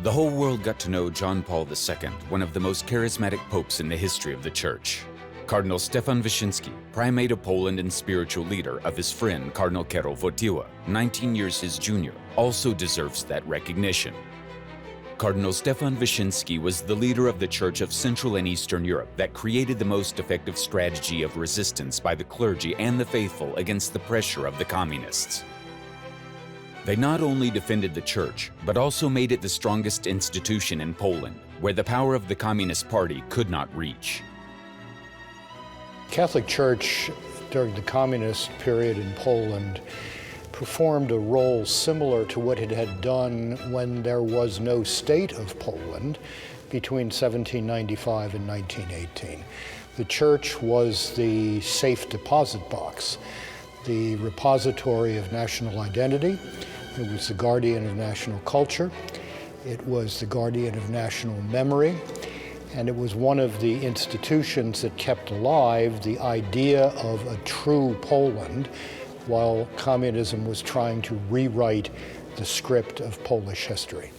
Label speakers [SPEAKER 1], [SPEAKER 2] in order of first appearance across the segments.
[SPEAKER 1] The whole world got to know John Paul II, one of the most charismatic popes in the history of the Church. Cardinal Stefan Wyszyński, Primate of Poland and spiritual leader of his friend Cardinal Karol Wojtyła, 19 years his junior, also deserves that recognition. Cardinal Stefan Wyszyński was the leader of the Church of Central and Eastern Europe that created the most effective strategy of resistance by the clergy and the faithful against the pressure of the communists. They not only defended the Church, but also made it the strongest institution in Poland, where the power of the Communist Party could not reach.
[SPEAKER 2] Catholic Church during the communist period in Poland performed a role similar to what it had done when there was no state of Poland between 1795 and 1918. The Church was the safe deposit box, the repository of national identity. It was the guardian of national culture. It was the guardian of national memory. And it was one of the institutions that kept alive the idea of a true Poland while communism was trying to rewrite the script of Polish history.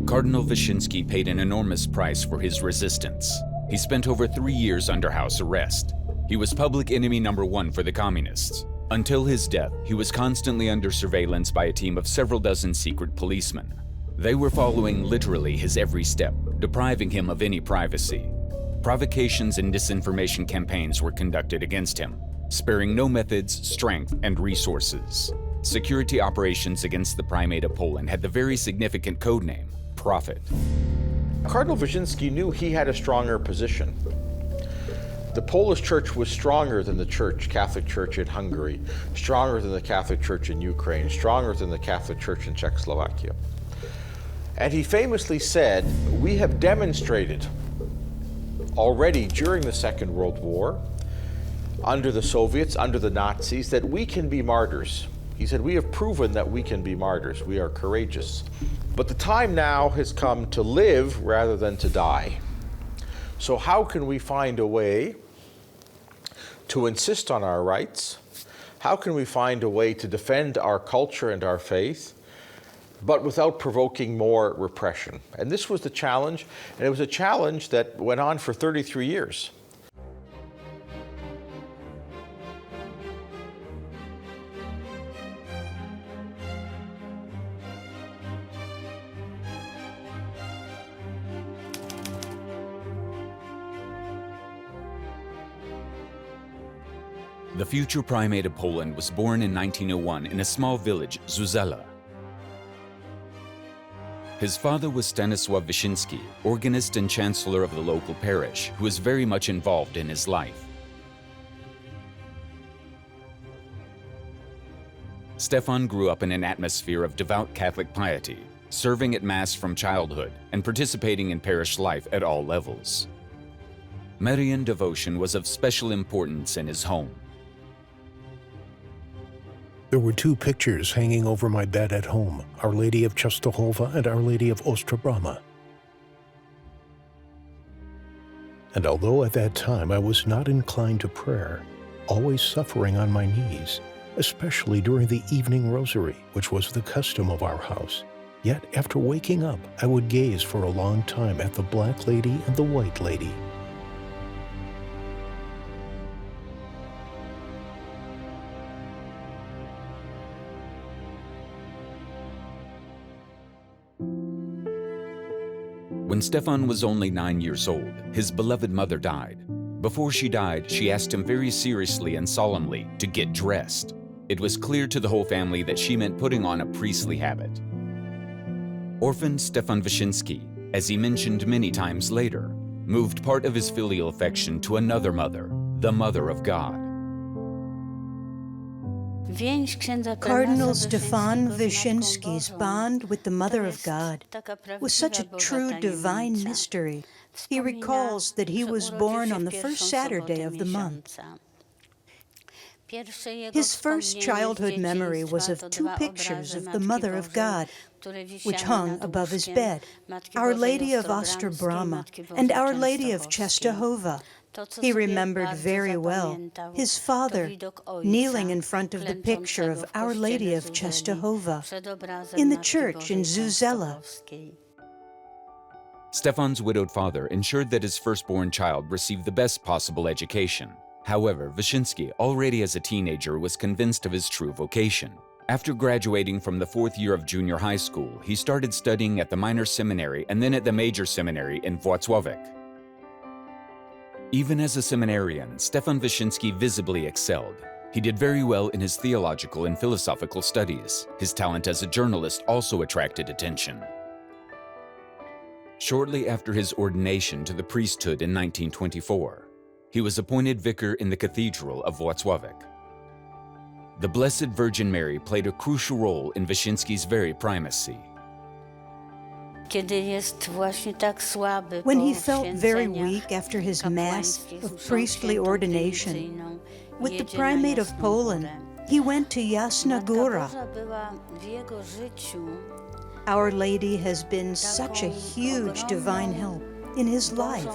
[SPEAKER 1] Cardinal Wyszyński paid an enormous price for his resistance. He spent over 3 years under house arrest. He was public enemy number 1 for the communists. Until his death, he was constantly under surveillance by a team of several dozen secret policemen. They were following literally his every step, depriving him of any privacy. Provocations and disinformation campaigns were conducted against him, sparing no methods, strength, and resources. Security operations against the Primate of Poland had the very significant codename, Prophet.
[SPEAKER 3] Cardinal Wyszyński knew he had a stronger position. The Polish Church was stronger than the Catholic Church in Hungary, stronger than the Catholic Church in Ukraine, stronger than the Catholic Church in Czechoslovakia. And he famously said, "We have demonstrated already during the Second World War, under the Soviets, under the Nazis, that we can be martyrs." He said, "We have proven that we can be martyrs. We are courageous. But the time now has come to live rather than to die. So how can we find a way to insist on our rights? How can we find a way to defend our culture and our faith, but without provoking more repression?" And this was the challenge, and it was a challenge that went on for 33 years.
[SPEAKER 1] The future Primate of Poland was born in 1901 in a small village, Zuzela. His father was Stanisław Wyszyński, organist and chancellor of the local parish, who was very much involved in his life. Stefan grew up in an atmosphere of devout Catholic piety, serving at Mass from childhood and participating in parish life at all levels. Marian devotion was of special importance in his home.
[SPEAKER 4] There were 2 pictures hanging over my bed at home, Our Lady of Częstochowa and Our Lady of Ostrobrama. And although at that time I was not inclined to prayer, always suffering on my knees, especially during the evening rosary, which was the custom of our house, yet after waking up, I would gaze for a long time at the Black Lady and the White Lady.
[SPEAKER 1] When Stefan was only 9 years old, his beloved mother died. Before she died, she asked him very seriously and solemnly to get dressed. It was clear to the whole family that she meant putting on a priestly habit. Orphan Stefan Wyszyński, as he mentioned many times later, moved part of his filial affection to another mother, the Mother of God.
[SPEAKER 5] Cardinal Stefan Wyszyński's bond with the Mother of God was such a true divine mystery. He recalls that he was born on the first Saturday of the month. His first childhood memory was of 2 pictures of the Mother of God, which hung above his bed, Our Lady of Ostrobrama and Our Lady of Częstochowa. He remembered very well his father kneeling in front of the picture of Our Lady of Czestochowa in the church in Zuzela.
[SPEAKER 1] Stefan's widowed father ensured that his firstborn child received the best possible education. However, Wyszyński, already as a teenager, was convinced of his true vocation. After graduating from the 4th year of junior high school, he started studying at the minor seminary and then at the major seminary in Włocławek. Even as a seminarian, Stefan Wyszyński visibly excelled. He did very well in his theological and philosophical studies. His talent as a journalist also attracted attention. Shortly after his ordination to the priesthood in 1924, he was appointed vicar in the Cathedral of Włocławek. The Blessed Virgin Mary played a crucial role in Wyszyński's very primacy.
[SPEAKER 5] When he felt very weak after his Mass of priestly ordination, with the Primate of Poland, he went to Jasna Góra. Our Lady has been such a huge divine help in his life.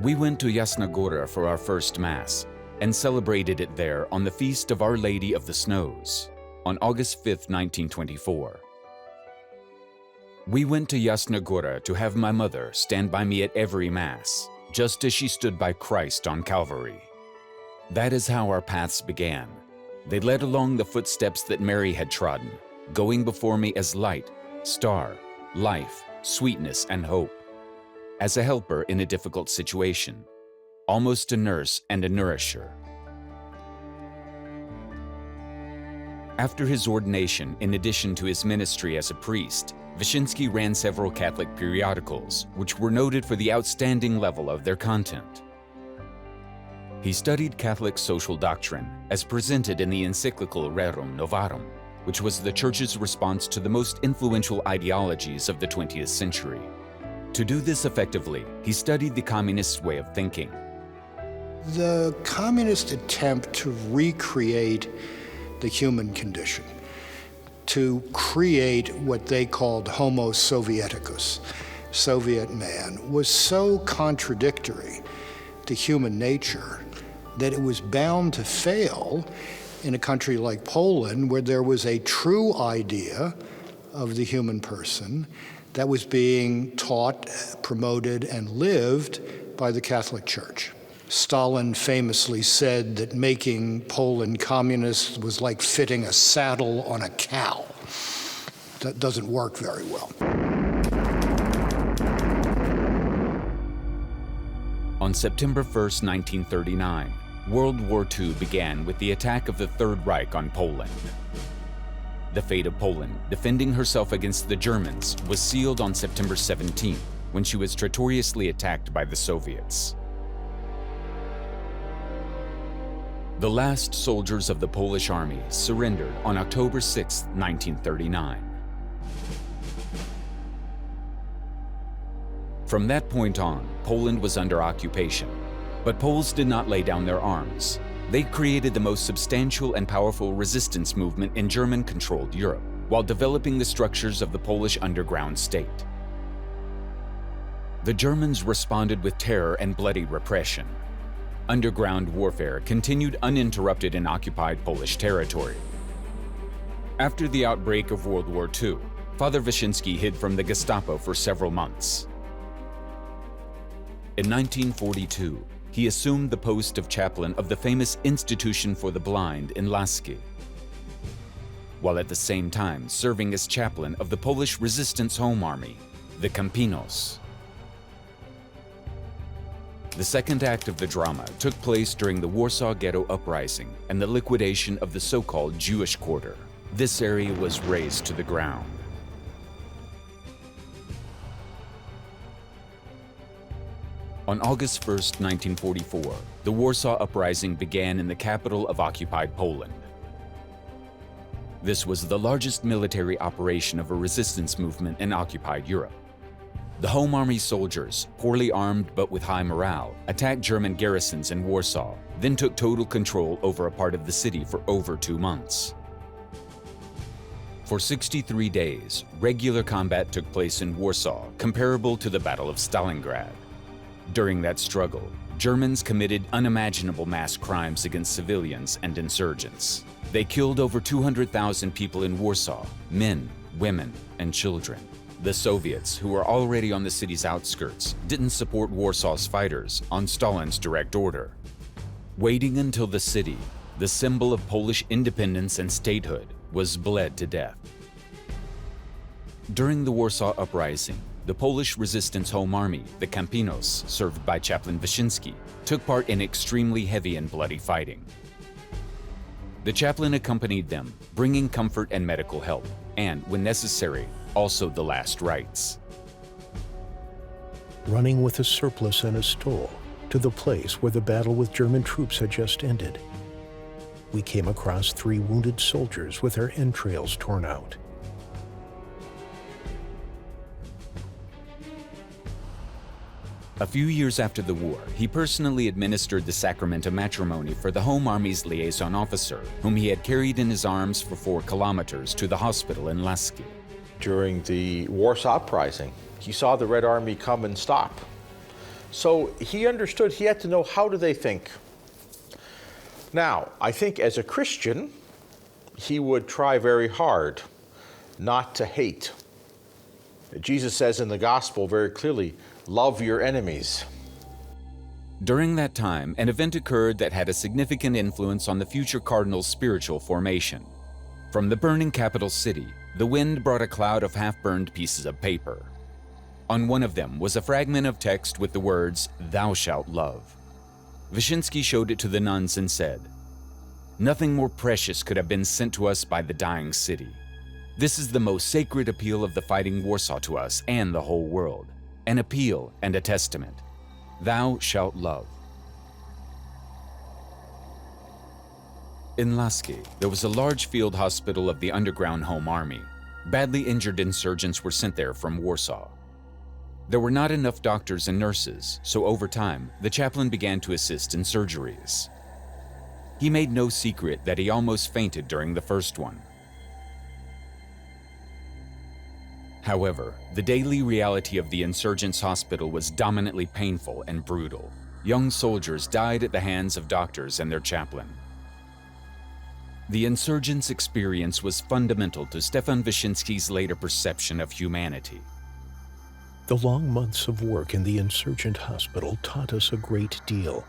[SPEAKER 1] We went to Jasna Góra for our first Mass and celebrated it there on the feast of Our Lady of the Snows, on August 5, 1924. We went to Jasna Góra to have my mother stand by me at every Mass, just as she stood by Christ on Calvary. That is how our paths began. They led along the footsteps that Mary had trodden, going before me as light, star, life, sweetness, and hope, as a helper in a difficult situation, almost a nurse and a nourisher. After his ordination, in addition to his ministry as a priest, Wyszyński ran several Catholic periodicals, which were noted for the outstanding level of their content. He studied Catholic social doctrine, as presented in the encyclical Rerum Novarum, which was the Church's response to the most influential ideologies of the 20th century. To do this effectively, he studied the communist way of thinking.
[SPEAKER 2] The communist attempt to recreate the human condition, to create what they called Homo Sovieticus, Soviet man, was so contradictory to human nature that it was bound to fail in a country like Poland, where there was a true idea of the human person that was being taught, promoted, and lived by the Catholic Church. Stalin famously said that making Poland communist was like fitting a saddle on a cow. That doesn't work very well.
[SPEAKER 1] On September 1st, 1939, World War II began with the attack of the Third Reich on Poland. The fate of Poland, defending herself against the Germans, was sealed on September 17th, when she was traitorously attacked by the Soviets. The last soldiers of the Polish army surrendered on October 6, 1939. From that point on, Poland was under occupation, but Poles did not lay down their arms. They created the most substantial and powerful resistance movement in German-controlled Europe, while developing the structures of the Polish underground state. The Germans responded with terror and bloody repression. Underground warfare continued uninterrupted in occupied Polish territory. After the outbreak of World War II, Father Wyszyński hid from the Gestapo for several months. In 1942, he assumed the post of chaplain of the famous Institution for the Blind in Laski, while at the same time serving as chaplain of the Polish Resistance Home Army, the Campinos. The second act of the drama took place during the Warsaw Ghetto Uprising and the liquidation of the so-called Jewish Quarter. This area was razed to the ground. On August 1, 1944, the Warsaw Uprising began in the capital of occupied Poland. This was the largest military operation of a resistance movement in occupied Europe. The Home Army soldiers, poorly armed but with high morale, attacked German garrisons in Warsaw, then took total control over a part of the city for over 2 months. For 63 days, regular combat took place in Warsaw, comparable to the Battle of Stalingrad. During that struggle, Germans committed unimaginable mass crimes against civilians and insurgents. They killed over 200,000 people in Warsaw, men, women, and children. The Soviets, who were already on the city's outskirts, didn't support Warsaw's fighters on Stalin's direct order. Waiting until the city, the symbol of Polish independence and statehood, was bled to death. During the Warsaw Uprising, the Polish Resistance Home Army, the Campinos, served by Chaplain Wyszyński, took part in extremely heavy and bloody fighting. The chaplain accompanied them, bringing comfort and medical help, and, when necessary, also the last rites.
[SPEAKER 4] Running with a surplice and a stole to the place where the battle with German troops had just ended, we came across 3 wounded soldiers with their entrails torn out.
[SPEAKER 1] A few years after the war, he personally administered the sacrament of matrimony for the Home Army's liaison officer, whom he had carried in his arms for 4 kilometers to the hospital in Lasky.
[SPEAKER 3] During the Warsaw Uprising, he saw the Red Army come and stop. So he understood he had to know, how do they think? Now, I think as a Christian, he would try very hard not to hate. Jesus says in the gospel very clearly, love your enemies.
[SPEAKER 1] During that time, an event occurred that had a significant influence on the future Cardinal's spiritual formation. From the burning capital city, the wind brought a cloud of half-burned pieces of paper. On one of them was a fragment of text with the words, "Thou shalt love." Wyszyński showed it to the nuns and said, "Nothing more precious could have been sent to us by the dying city. This is the most sacred appeal of the fighting Warsaw to us and the whole world. An appeal and a testament. Thou shalt love." In Lasky, there was a large field hospital of the underground Home Army. Badly injured insurgents were sent there from Warsaw. There were not enough doctors and nurses, so over time, the chaplain began to assist in surgeries. He made no secret that he almost fainted during the first one. However, the daily reality of the insurgents' hospital was dominantly painful and brutal. Young soldiers died at the hands of doctors and their chaplain. The insurgents' experience was fundamental to Stefan Wyszyński's later perception of humanity.
[SPEAKER 4] The long months of work in the insurgent hospital taught us a great deal.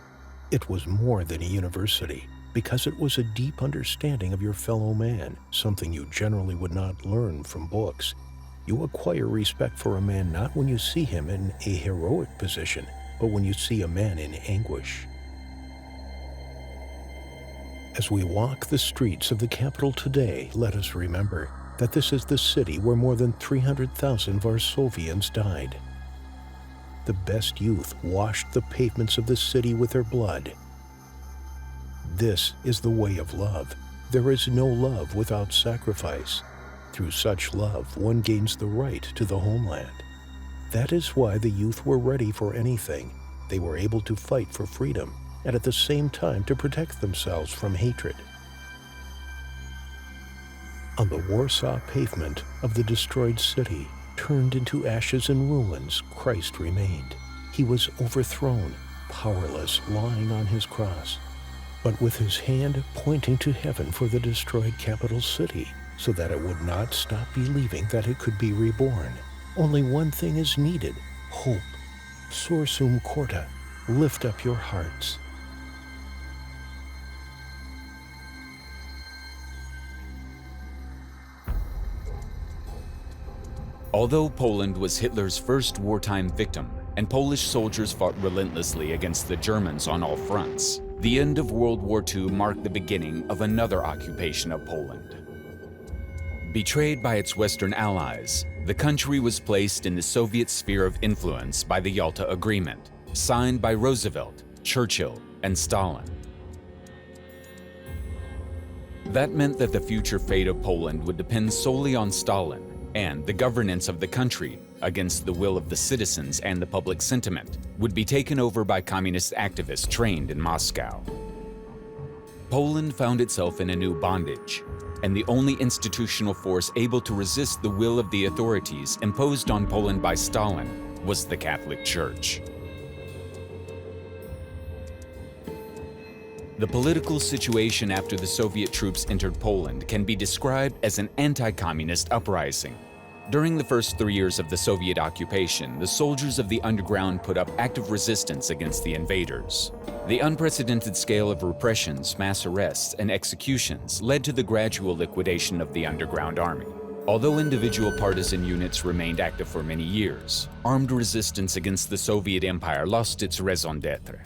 [SPEAKER 4] It was more than a university, because it was a deep understanding of your fellow man, something you generally would not learn from books. You acquire respect for a man not when you see him in a heroic position, but when you see a man in anguish. As we walk the streets of the capital today, let us remember that this is the city where more than 300,000 Varsovians died. The best youth washed the pavements of the city with their blood. This is the way of love. There is no love without sacrifice. Through such love, one gains the right to the homeland. That is why the youth were ready for anything. They were able to fight for freedom, and at the same time to protect themselves from hatred. On the Warsaw pavement of the destroyed city, turned into ashes and ruins, Christ remained. He was overthrown, powerless, lying on his cross, but with his hand pointing to heaven for the destroyed capital city, so that it would not stop believing that it could be reborn. Only one thing is needed: hope. Sursum corda, lift up your hearts.
[SPEAKER 1] Although Poland was Hitler's first wartime victim, and Polish soldiers fought relentlessly against the Germans on all fronts, the end of World War II marked the beginning of another occupation of Poland. Betrayed by its Western allies, the country was placed in the Soviet sphere of influence by the Yalta Agreement, signed by Roosevelt, Churchill, and Stalin. That meant that the future fate of Poland would depend solely on Stalin, and the governance of the country, against the will of the citizens and the public sentiment, would be taken over by communist activists trained in Moscow. Poland found itself in a new bondage, and the only institutional force able to resist the will of the authorities imposed on Poland by Stalin was the Catholic Church. The political situation after the Soviet troops entered Poland can be described as an anti-communist uprising. During the first 3 years of the Soviet occupation, the soldiers of the underground put up active resistance against the invaders. The unprecedented scale of repressions, mass arrests, and executions led to the gradual liquidation of the underground army. Although individual partisan units remained active for many years, armed resistance against the Soviet Empire lost its raison d'être.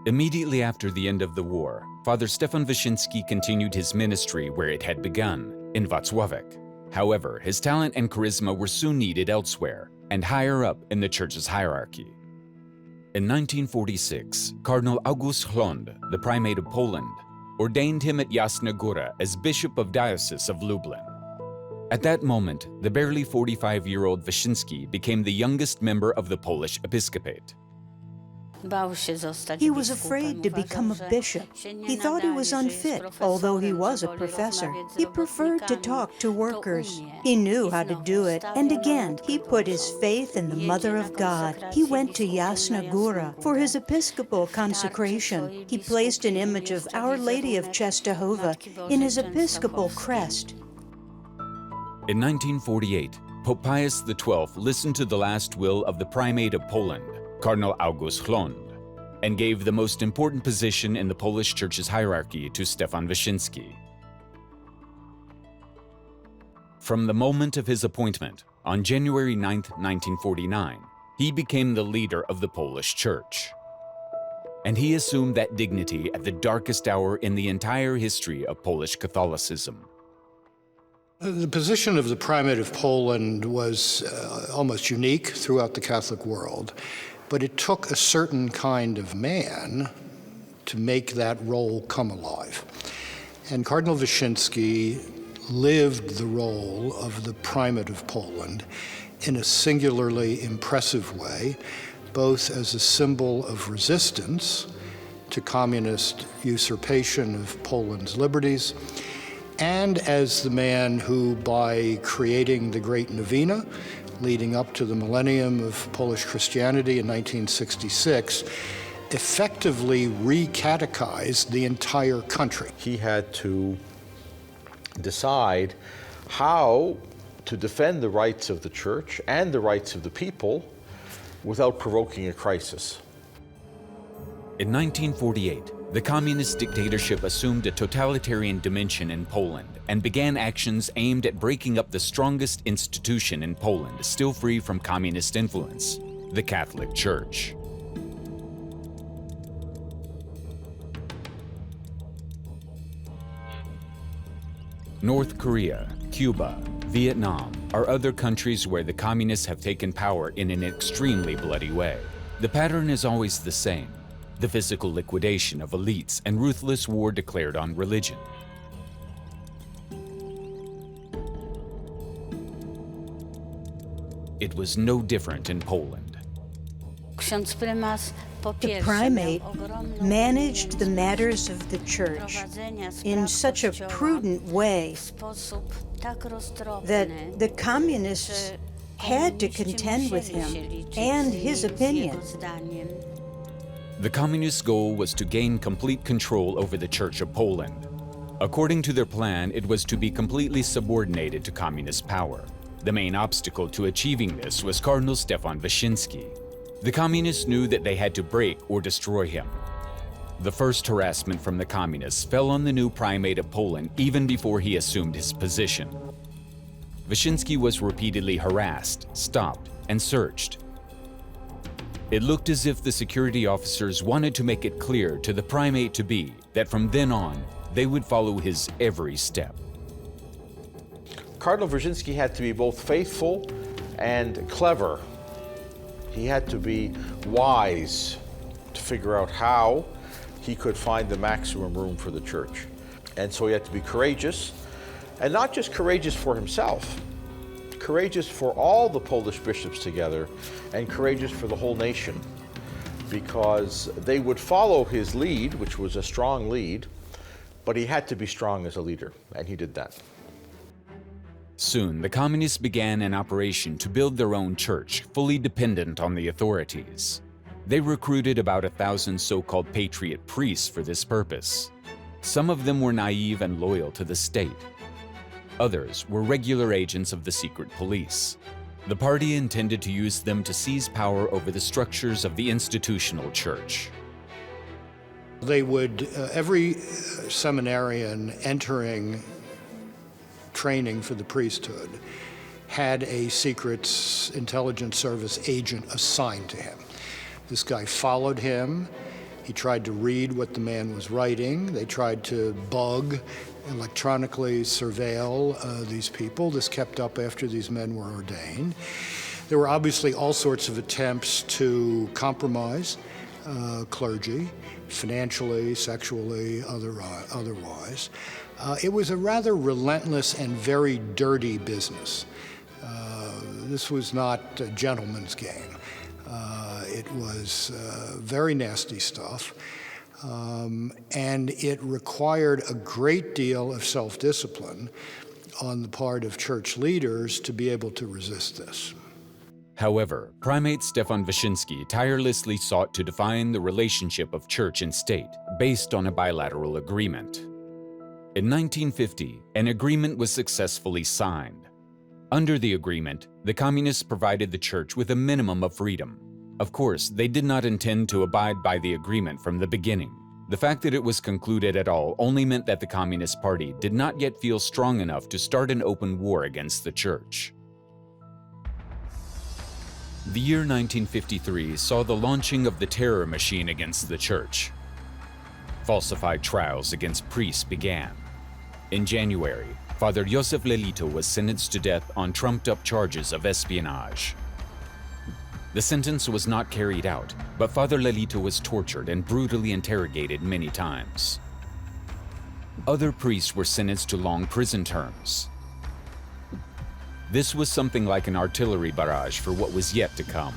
[SPEAKER 1] Immediately after the end of the war, Father Stefan Wyszyński continued his ministry where it had begun, in Włocławek. However, his talent and charisma were soon needed elsewhere, and higher up in the church's hierarchy. In 1946, Cardinal August Hlond, the Primate of Poland, ordained him at Jasna Góra as Bishop of Diocese of Lublin. At that moment, the barely 45-year-old Wyszyński became the youngest member of the Polish episcopate.
[SPEAKER 5] He was afraid to become a bishop. He thought he was unfit, although he was a professor. He preferred to talk to workers. He knew how to do it, and again, he put his faith in the Mother of God. He went to Jasna Góra for his episcopal consecration. He placed an image of Our Lady of Czestochowa in his episcopal crest.
[SPEAKER 1] In 1948, Pope Pius XII listened to the last will of the Primate of Poland, Cardinal August Hlond, and gave the most important position in the Polish Church's hierarchy to Stefan Wyszyński. From the moment of his appointment, on January 9, 1949, he became the leader of the Polish Church. And he assumed that dignity at the darkest hour in the entire history of Polish Catholicism.
[SPEAKER 2] The position of the Primate of Poland was almost unique throughout the Catholic world. But it took a certain kind of man to make that role come alive. And Cardinal Wyszyński lived the role of the Primate of Poland in a singularly impressive way, both as a symbol of resistance to communist usurpation of Poland's liberties, and as the man who, by creating the Great Novena, leading up to the Millennium of Polish Christianity in 1966, effectively re-catechized the entire country.
[SPEAKER 3] He had to decide how to defend the rights of the church and the rights of the people without provoking a crisis.
[SPEAKER 1] In 1948, the communist dictatorship assumed a totalitarian dimension in Poland and began actions aimed at breaking up the strongest institution in Poland still free from communist influence, the Catholic Church. North Korea, Cuba, Vietnam are other countries where the communists have taken power in an extremely bloody way. The pattern is always the same: the physical liquidation of elites and ruthless war declared on religion. It was no different in Poland.
[SPEAKER 5] The primate managed the matters of the church in such a prudent way that the communists had to contend with him and his opinion.
[SPEAKER 1] The communists' goal was to gain complete control over the Church of Poland. According to their plan, it was to be completely subordinated to communist power. The main obstacle to achieving this was Cardinal Stefan Wyszyński. The communists knew that they had to break or destroy him. The first harassment from the communists fell on the new Primate of Poland even before he assumed his position. Wyszyński was repeatedly harassed, stopped, and searched. It looked as if the security officers wanted to make it clear to the Primate to be that from then on, they would follow his every step.
[SPEAKER 3] Cardinal Wyszyński had to be both faithful and clever. He had to be wise to figure out how he could find the maximum room for the church. And so he had to be courageous, and not just courageous for himself, courageous for all the Polish bishops together, and courageous for the whole nation, because they would follow his lead, which was a strong lead, but he had to be strong as a leader, and he did that.
[SPEAKER 1] Soon, the communists began an operation to build their own church, fully dependent on the authorities. They recruited about 1,000 so-called patriot priests for this purpose. Some of them were naive and loyal to the state. Others were regular agents of the secret police. The party intended to use them to seize power over the structures of the institutional church.
[SPEAKER 2] They would, every seminarian entering training for the priesthood had a secret intelligence service agent assigned to him. This guy followed him. He tried to read what the man was writing. They tried to bug, electronically surveil these people. This kept up after these men were ordained. There were obviously all sorts of attempts to compromise clergy, financially, sexually, otherwise. It was a rather relentless and very dirty business. This was not a gentleman's game. It was very nasty stuff, and it required a great deal of self-discipline on the part of church leaders to be able to resist this.
[SPEAKER 1] However, Primate Stefan Wyszyński tirelessly sought to define the relationship of church and state based on a bilateral agreement. In 1950, an agreement was successfully signed. Under the agreement, the communists provided the church with a minimum of freedom. Of course, they did not intend to abide by the agreement from the beginning. The fact that it was concluded at all only meant that the Communist Party did not yet feel strong enough to start an open war against the church. The year 1953 saw the launching of the terror machine against the church. Falsified trials against priests began. In January, Father Josef Lelito was sentenced to death on trumped-up charges of espionage. The sentence was not carried out, but Father Lelito was tortured and brutally interrogated many times. Other priests were sentenced to long prison terms. This was something like an artillery barrage for what was yet to come.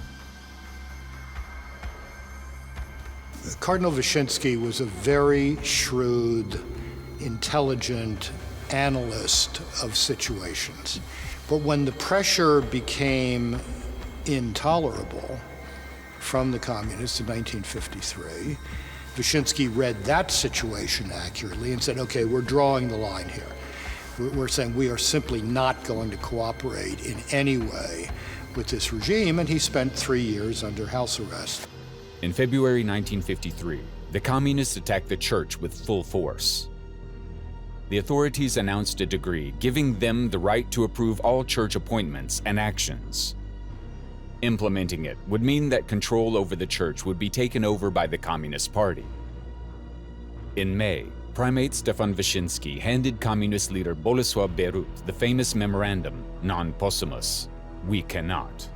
[SPEAKER 2] Cardinal Wyszyński was a very shrewd, intelligent analyst of situations. But when the pressure became intolerable from the communists in 1953, Wyszyński read that situation accurately and said, okay, we're drawing the line here. We're saying we are simply not going to cooperate in any way with this regime, and he spent 3 years under house arrest.
[SPEAKER 1] In February 1953, the communists attacked the church with full force. The authorities announced a decree giving them the right to approve all church appointments and actions. Implementing it would mean that control over the church would be taken over by the Communist Party. In May, Primate Stefan Wyszyński handed communist leader Bolesław Bierut the famous memorandum, Non Possumus, We Cannot.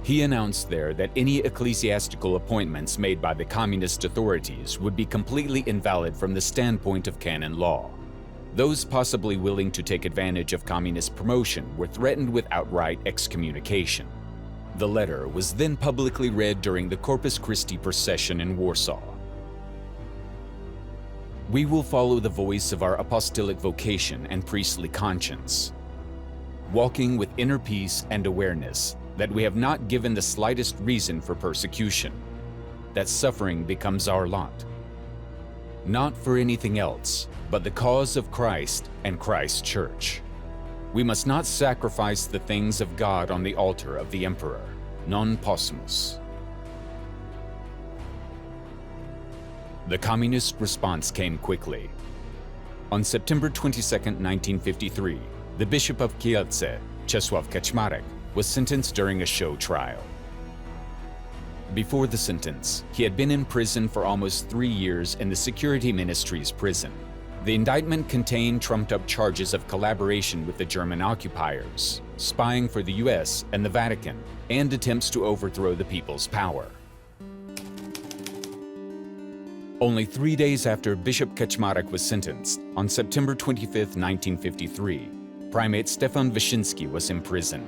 [SPEAKER 1] He announced there that any ecclesiastical appointments made by the communist authorities would be completely invalid from the standpoint of canon law. Those possibly willing to take advantage of communist promotion were threatened with outright excommunication. The letter was then publicly read during the Corpus Christi procession in Warsaw. We will follow the voice of our apostolic vocation and priestly conscience, walking with inner peace and awareness that we have not given the slightest reason for persecution, that suffering becomes our lot. Not for anything else, but the cause of Christ and Christ's church. We must not sacrifice the things of God on the altar of the emperor. Non possumus. The communist response came quickly. On September 22, 1953, the Bishop of Kielce, Czesław Kaczmarek, was sentenced during a show trial. Before the sentence, he had been in prison for almost 3 years in the Security Ministry's prison. The indictment contained trumped-up charges of collaboration with the German occupiers, spying for the US and the Vatican, and attempts to overthrow the people's power. Only 3 days after Bishop Kaczmarek was sentenced, on September 25, 1953, Primate Stefan Wyszyński was imprisoned.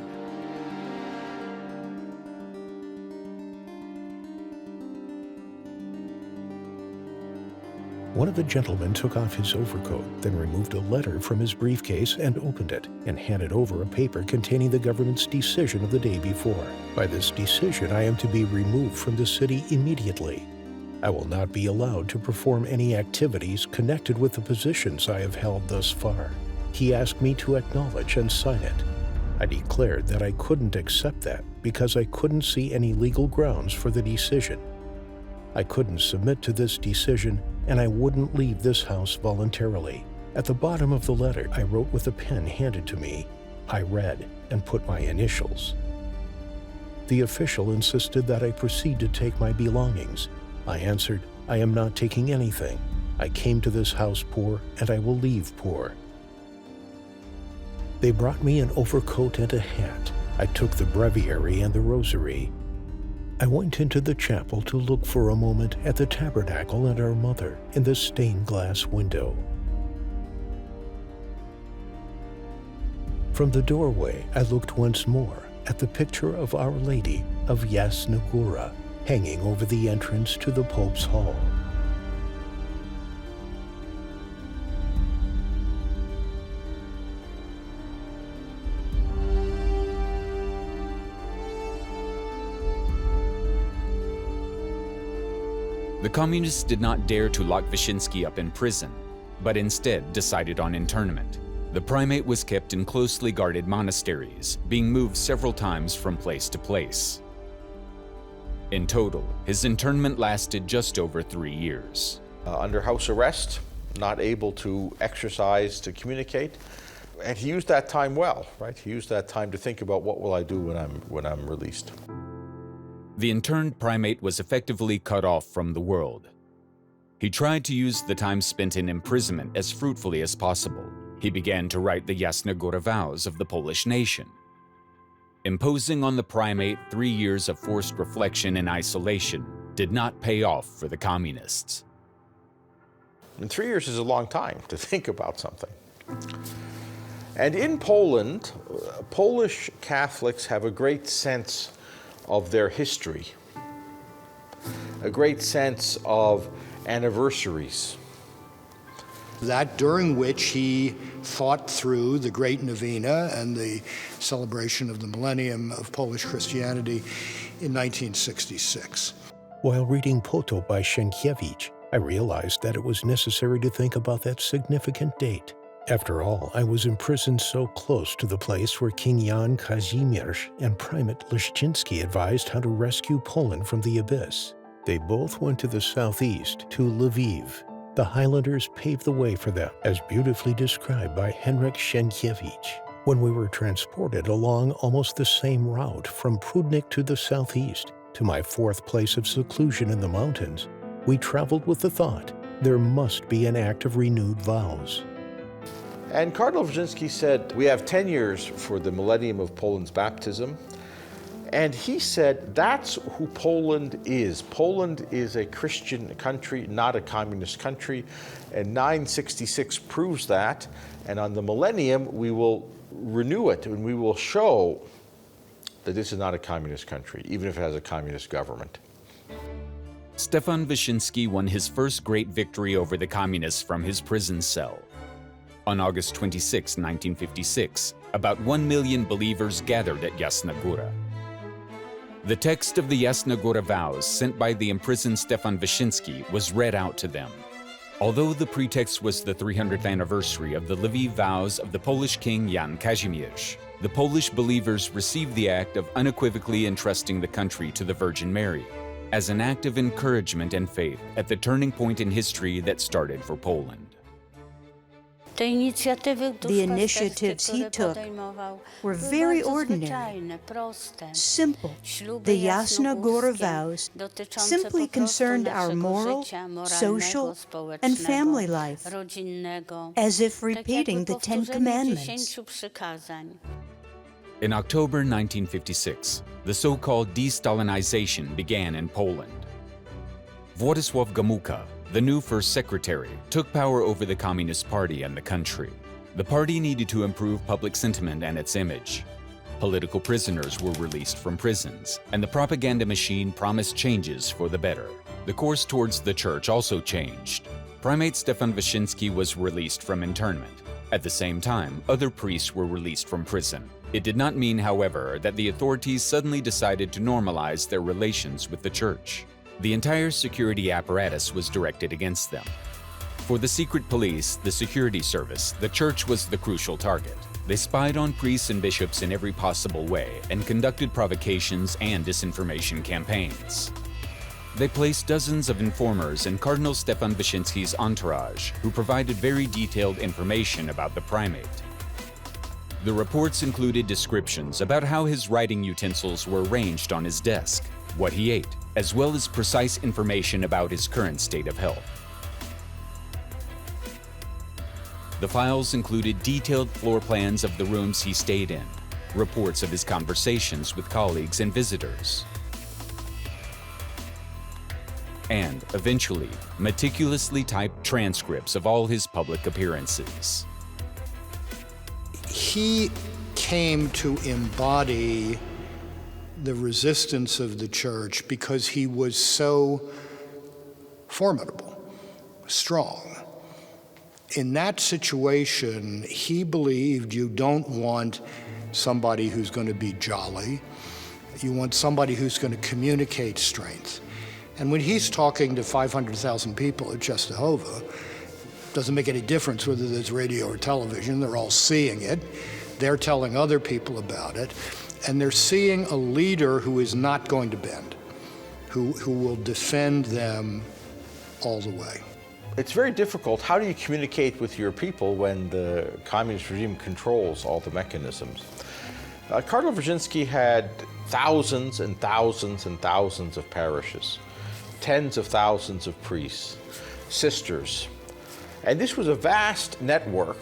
[SPEAKER 4] One of the gentlemen took off his overcoat, then removed a letter from his briefcase and opened it, and handed over a paper containing the government's decision of the day before. By this decision, I am to be removed from the city immediately. I will not be allowed to perform any activities connected with the positions I have held thus far. He asked me to acknowledge and sign it. I declared that I couldn't accept that because I couldn't see any legal grounds for the decision. I couldn't submit to this decision, and I wouldn't leave this house voluntarily. At the bottom of the letter, I wrote with a pen handed to me. I read and put my initials. The official insisted that I proceed to take my belongings. I answered, I am not taking anything. I came to this house poor, and I will leave poor. They brought me an overcoat and a hat. I took the breviary and the rosary. I went into the chapel to look for a moment at the tabernacle and our mother in the stained glass window. From the doorway, I looked once more at the picture of Our Lady of Jasna Góra hanging over the entrance to the Pope's Hall.
[SPEAKER 1] The communists did not dare to lock Wyszyński up in prison, but instead decided on internment. The primate was kept in closely guarded monasteries, being moved several times from place to place. In total, his internment lasted just over 3 years.
[SPEAKER 3] Under house arrest, not able to exercise, to communicate, and he used that time well, right? He used that time to think about what will I do when I'm released.
[SPEAKER 1] The interned primate was effectively cut off from the world. He tried to use the time spent in imprisonment as fruitfully as possible. He began to write the Jasna Góra vows of the Polish nation. Imposing on the primate 3 years of forced reflection and isolation did not pay off for the communists.
[SPEAKER 3] And 3 years is a long time to think about something. And in Poland, Polish Catholics have a great sense of their history, a great sense of anniversaries.
[SPEAKER 2] That during which he fought through the Great Novena and the celebration of the Millennium of Polish Christianity in 1966.
[SPEAKER 4] While reading Poto by Sienkiewicz, I realized that it was necessary to think about that significant date. After all, I was imprisoned so close to the place where King Jan Kazimierz and Primate Wyszyński advised how to rescue Poland from the abyss. They both went to the southeast, to Lviv. The Highlanders paved the way for them, as beautifully described by Henryk Sienkiewicz. When we were transported along almost the same route from Prudnik to the southeast, to my fourth place of seclusion in the mountains, we traveled with the thought, there must be an act of renewed vows.
[SPEAKER 3] And Cardinal Wyszyński said, we have 10 years for the millennium of Poland's baptism. And he said, that's who Poland is. Poland is a Christian country, not a communist country. And 966 proves that. And on the millennium, we will renew it and we will show that this is not a communist country, even if it has a communist government.
[SPEAKER 1] Stefan Wyszyński won his first great victory over the communists from his prison cell. On August 26, 1956, about 1 million believers gathered at Jasna Góra. The text of the Jasna Góra vows sent by the imprisoned Stefan Wyszyński was read out to them. Although the pretext was the 300th anniversary of the Lviv vows of the Polish king Jan Kazimierz, the Polish believers received the act of unequivocally entrusting the country to the Virgin Mary, as an act of encouragement and faith at the turning point in history that started for Poland.
[SPEAKER 5] The initiatives he took were very ordinary, simple. The Jasna Góra vows simply concerned our moral, social, and family life, as if repeating the 10 Commandments.
[SPEAKER 1] In October 1956, the so-called de-Stalinization began in Poland. Władysław Gomułka, the new first secretary, took power over the Communist Party and the country. The party needed to improve public sentiment and its image. Political prisoners were released from prisons, and the propaganda machine promised changes for the better. The course towards the church also changed. Primate Stefan Wyszyński was released from internment. At the same time, other priests were released from prison. It did not mean, however, that the authorities suddenly decided to normalize their relations with the church. The entire security apparatus was directed against them. For the secret police, the security service, the church was the crucial target. They spied on priests and bishops in every possible way and conducted provocations and disinformation campaigns. They placed dozens of informers in Cardinal Stefan Wyszyński's entourage, who provided very detailed information about the primate. The reports included descriptions about how his writing utensils were arranged on his desk, what he ate, as well as precise information about his current state of health. The files included detailed floor plans of the rooms he stayed in, reports of his conversations with colleagues and visitors, and, eventually, meticulously typed transcripts of all his public appearances.
[SPEAKER 2] He came to embody the resistance of the church because he was so formidable, strong. In that situation, he believed you don't want somebody who's going to be jolly. You want somebody who's going to communicate strength. And when he's talking to 500,000 people at Częstochowa, doesn't make any difference whether there's radio or television, they're all seeing it. They're telling other people about it. And they're seeing a leader who is not going to bend, who will defend them all the way.
[SPEAKER 3] It's very difficult. How do you communicate with your people when the communist regime controls all the mechanisms? Cardinal Wyszyński had thousands and thousands and thousands of parishes, tens of thousands of priests, sisters. And this was a vast network,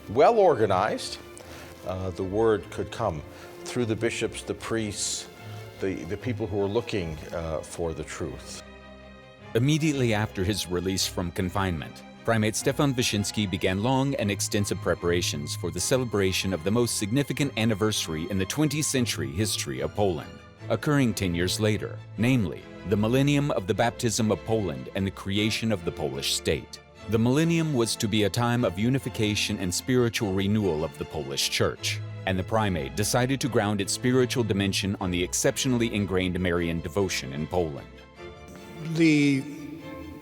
[SPEAKER 3] well organized. The word could come through the bishops, the priests, the people who were looking for the truth.
[SPEAKER 1] Immediately after his release from confinement, Primate Stefan Wyszyński began long and extensive preparations for the celebration of the most significant anniversary in the 20th century history of Poland, occurring 10 years later, namely, the Millennium of the baptism of Poland and the creation of the Polish state. The Millennium was to be a time of unification and spiritual renewal of the Polish Church, and the Primate decided to ground its spiritual dimension on the exceptionally ingrained Marian devotion in Poland.
[SPEAKER 2] The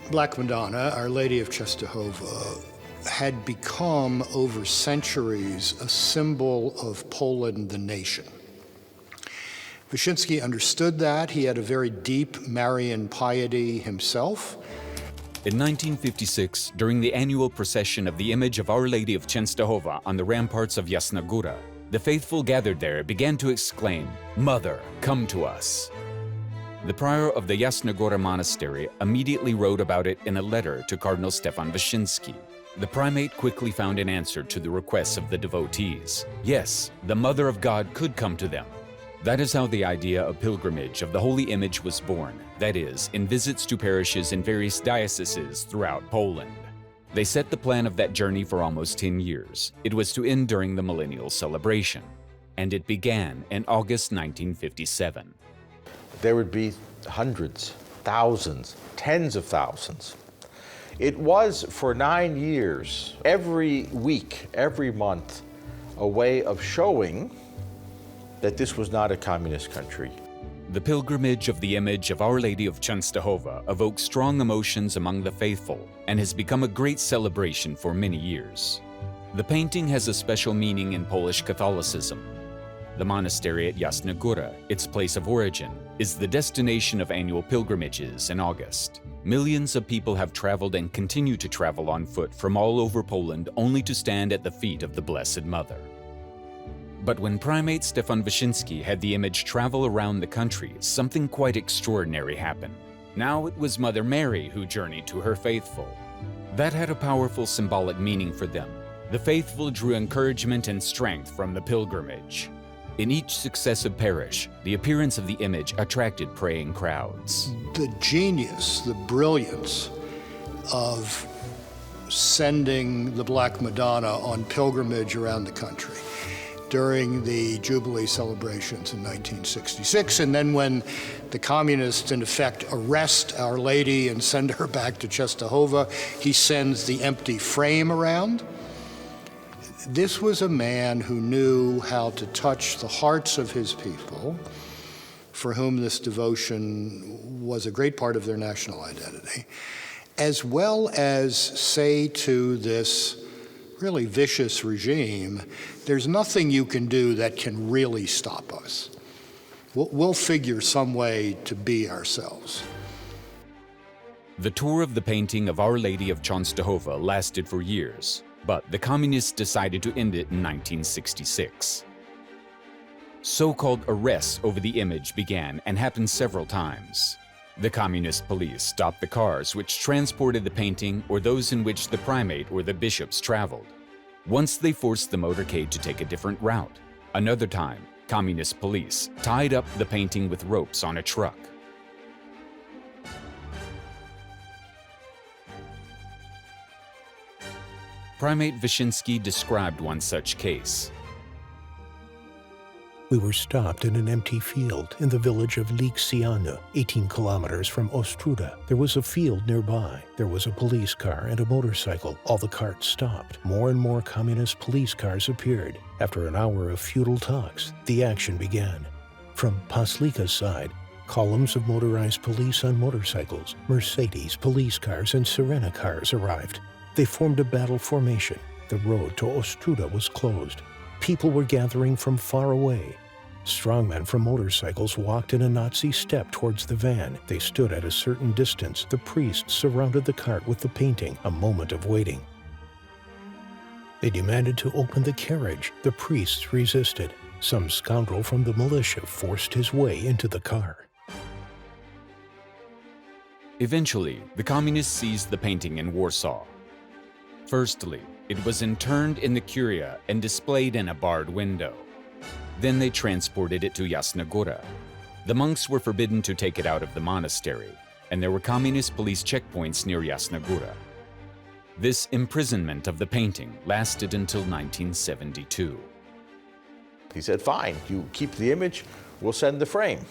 [SPEAKER 2] Black Madonna, Our Lady of Częstochowa, had become over centuries a symbol of Poland, the nation. Wyszyński understood that. He had a very deep Marian piety himself.
[SPEAKER 1] In 1956, during the annual procession of the image of Our Lady of Częstochowa on the ramparts of Jasna Góra, the faithful gathered there began to exclaim, "Mother, come to us." The prior of the Jasna Góra monastery immediately wrote about it in a letter to Cardinal Stefan Wyszyński. The primate quickly found an answer to the requests of the devotees. Yes, the Mother of God could come to them. That is how the idea of pilgrimage of the Holy Image was born, that is, in visits to parishes in various dioceses throughout Poland. They set the plan of that journey for almost 10 years. It was to end during the millennial celebration, and it began in August 1957.
[SPEAKER 3] There would be hundreds, thousands, tens of thousands. It was for 9 years, every week, every month, a way of showing that this was not a communist country.
[SPEAKER 1] The pilgrimage of the image of Our Lady of Częstochowa evokes strong emotions among the faithful and has become a great celebration for many years. The painting has a special meaning in Polish Catholicism. The monastery at Jasna Góra, its place of origin, is the destination of annual pilgrimages in August. Millions of people have traveled and continue to travel on foot from all over Poland only to stand at the feet of the Blessed Mother. But when Primate Stefan Wyszyński had the image travel around the country, something quite extraordinary happened. Now it was Mother Mary who journeyed to her faithful. That had a powerful symbolic meaning for them. The faithful drew encouragement and strength from the pilgrimage. In each successive parish, the appearance of the image attracted praying crowds.
[SPEAKER 2] The genius, the brilliance of sending the Black Madonna on pilgrimage around the country during the Jubilee celebrations in 1966. And then when the communists, in effect, arrest Our Lady and send her back to Częstochowa, he sends the empty frame around. This was a man who knew how to touch the hearts of his people, for whom this devotion was a great part of their national identity, as well as say to this really vicious regime, there's nothing you can do that can really stop us. We'll figure some way to be ourselves.
[SPEAKER 1] The tour of the painting of Our Lady of Częstochowa lasted for years, but the communists decided to end it in 1966. So-called arrests over the image began and happened several times. The communist police stopped the cars which transported the painting or those in which the primate or the bishops traveled. Once they forced the motorcade to take a different route. Another time, communist police tied up the painting with ropes on a truck. Primate Wyszyński described one such case.
[SPEAKER 4] We were stopped in an empty field in the village of Liksiana, 18 kilometers from Ostruda. There was a field nearby. There was a police car and a motorcycle. All the carts stopped. More and more communist police cars appeared. After an hour of futile talks, the action began. From Paslika's side, columns of motorized police on motorcycles, Mercedes, police cars, and Sirena cars arrived. They formed a battle formation. The road to Ostruda was closed. People were gathering from far away. Strongmen from motorcycles walked in a Nazi step towards the van. They stood at a certain distance. The priests surrounded the cart with the painting, a moment of waiting. They demanded to open the carriage. The priests resisted. Some scoundrel from the militia forced his way into the car.
[SPEAKER 1] Eventually, the communists seized the painting in Warsaw. Firstly, it was interned in the Curia and displayed in a barred window. Then they transported it to Jasna Góra. The monks were forbidden to take it out of the monastery, and there were communist police checkpoints near Jasna Góra. This imprisonment of the painting lasted until 1972.
[SPEAKER 3] He said, fine, you keep the image, we'll send the frame.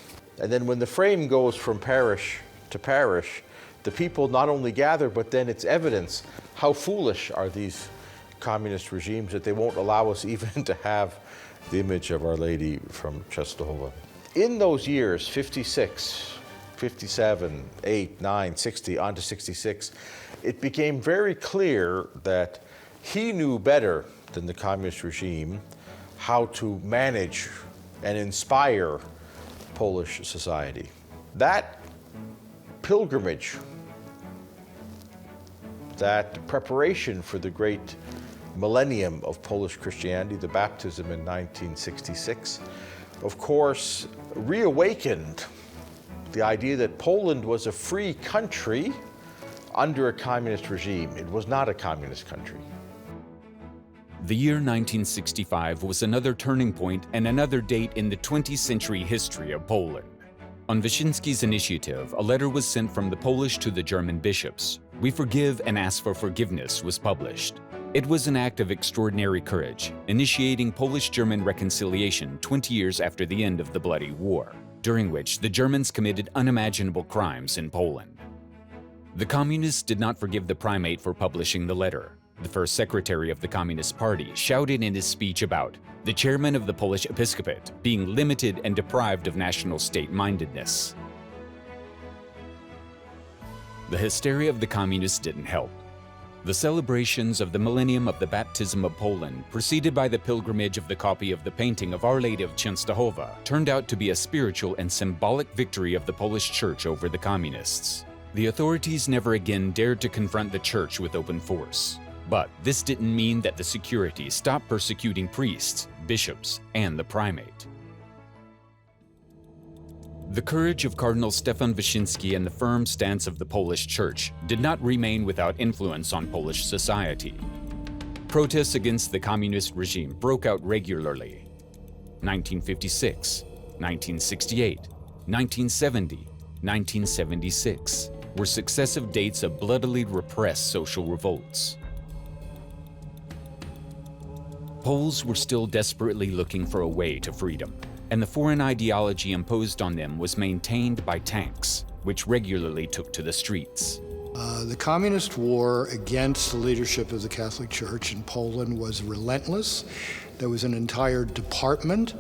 [SPEAKER 3] And then when the frame goes from parish to parish, the people not only gather, but then it's evidence how foolish are these communist regimes that they won't allow us even to have the image of Our Lady from Częstochowa. In those years, 56, 57, 8, 9, 60, on to 66, it became very clear that he knew better than the communist regime how to manage and inspire Polish society. That pilgrimage, that preparation for the great millennium of Polish Christianity, the baptism in 1966, of course, reawakened the idea that Poland was a free country under a communist regime. It was not a communist country.
[SPEAKER 1] The year 1965 was another turning point and another date in the 20th century history of Poland. On Wyszyński's initiative, a letter was sent from the Polish to the German bishops. "We forgive and ask for forgiveness" was published. It was an act of extraordinary courage, initiating Polish-German reconciliation 20 years after the end of the Bloody War, during which the Germans committed unimaginable crimes in Poland. The communists did not forgive the primate for publishing the letter. The first secretary of the Communist Party shouted in his speech about the chairman of the Polish episcopate being limited and deprived of national state-mindedness. The hysteria of the communists didn't help. The celebrations of the millennium of the baptism of Poland, preceded by the pilgrimage of the copy of the painting of Our Lady of Częstochowa, turned out to be a spiritual and symbolic victory of the Polish Church over the communists. The authorities never again dared to confront the Church with open force. But this didn't mean that the security stopped persecuting priests, bishops, and the primate. The courage of Cardinal Stefan Wyszyński and the firm stance of the Polish Church did not remain without influence on Polish society. Protests against the communist regime broke out regularly. 1956, 1968, 1970, 1976 were successive dates of bloodily repressed social revolts. Poles were still desperately looking for a way to freedom, and the foreign ideology imposed on them was maintained by tanks, which regularly took to the streets.
[SPEAKER 2] The communist war against the leadership of the Catholic Church in Poland was relentless. There was an entire department